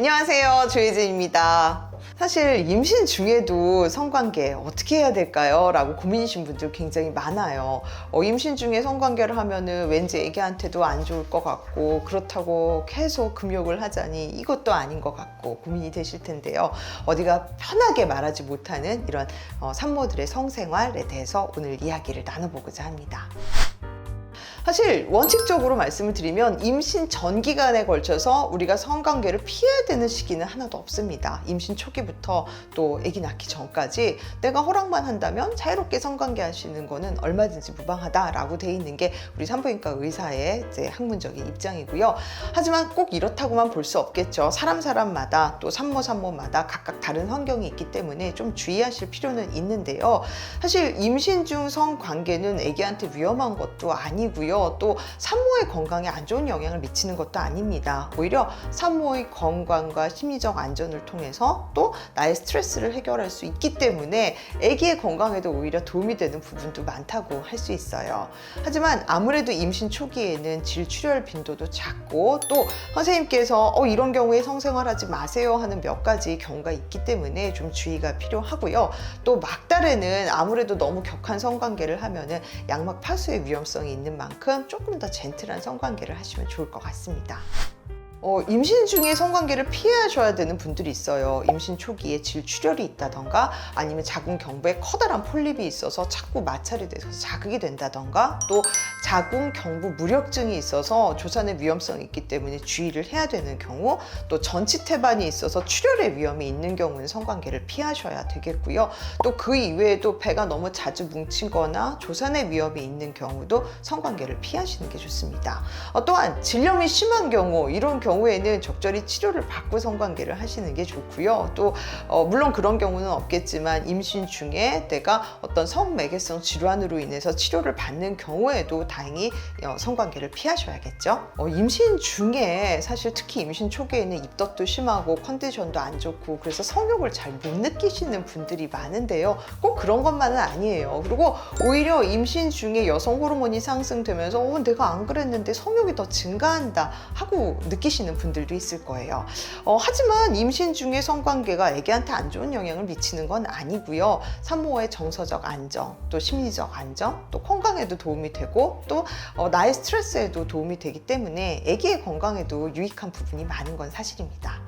안녕하세요, 조혜진입니다. 사실 임신 중에도 성관계 어떻게 해야 될까요? 라고 고민이신 분들 굉장히 많아요. 임신 중에 성관계를 하면은 왠지 애기한테도 안 좋을 것 같고, 그렇다고 계속 금욕을 하자니 이것도 아닌 것 같고 고민이 되실 텐데요. 어디가 편하게 말하지 못하는 이런 산모들의 성생활에 대해서 오늘 이야기를 나눠보고자 합니다. 사실 원칙적으로 말씀을 드리면 임신 전 기간에 걸쳐서 우리가 성관계를 피해야 되는 시기는 하나도 없습니다. 임신 초기부터 또 아기 낳기 전까지 내가 허락만 한다면 자유롭게 성관계 하시는 거는 얼마든지 무방하다라고 돼 있는 게 우리 산부인과 의사의 이제 학문적인 입장이고요. 하지만 꼭 이렇다고만 볼 수 없겠죠. 사람마다 또 산모마다 각각 다른 환경이 있기 때문에 좀 주의하실 필요는 있는데요. 사실 임신 중 성관계는 아기한테 위험한 것도 아니고요. 또 산모의 건강에 안 좋은 영향을 미치는 것도 아닙니다. 오히려 산모의 건강과 심리적 안전을 통해서 또 나의 스트레스를 해결할 수 있기 때문에 아기의 건강에도 오히려 도움이 되는 부분도 많다고 할 수 있어요. 하지만 아무래도 임신 초기에는 질출혈 빈도도 작고 또 선생님께서 이런 경우에 성생활하지 마세요 하는 몇 가지 경우가 있기 때문에 좀 주의가 필요하고요. 또 막달에는 아무래도 너무 격한 성관계를 하면은 양막 파수의 위험성이 있는 만큼 조금 더 젠틀한 성관계를 하시면 좋을 것 같습니다. 임신 중에 성관계를 피하셔야 되는 분들이 있어요. 임신 초기에 질출혈이 있다던가 아니면 자궁 경부에 커다란 폴립이 있어서 자꾸 마찰이 돼서 자극이 된다던가 또 자궁 경부 무력증이 있어서 조산의 위험성이 있기 때문에 주의를 해야 되는 경우, 또 전치태반이 있어서 출혈의 위험이 있는 경우는 성관계를 피하셔야 되겠고요. 또 그 이외에도 배가 너무 자주 뭉치거나 조산의 위험이 있는 경우도 성관계를 피하시는 게 좋습니다. 또한 질염이 심한 경우, 이런 경우에는 적절히 치료를 받고 성관계를 하시는 게 좋고요. 또 물론 그런 경우는 없겠지만 임신 중에 내가 어떤 성매개성 질환으로 인해서 치료를 받는 경우에도 다행히 성관계를 피하셔야겠죠. 임신 중에 사실 특히 임신 초기에는 입덧도 심하고 컨디션도 안 좋고 그래서 성욕을 잘 못 느끼시는 분들이 많은데요. 꼭 그런 것만은 아니에요. 그리고 오히려 임신 중에 여성 호르몬이 상승되면서 내가 안 그랬는데 성욕이 더 증가한다 하고 느끼시는 분들도 있을 거예요. 하지만 임신 중에 성관계가 아기한테 안 좋은 영향을 미치는 건 아니고요. 산모의 정서적 안정, 또 심리적 안정, 또 건강에도 도움이 되고 또 나의 스트레스에도 도움이 되기 때문에 아기의 건강에도 유익한 부분이 많은 건 사실입니다.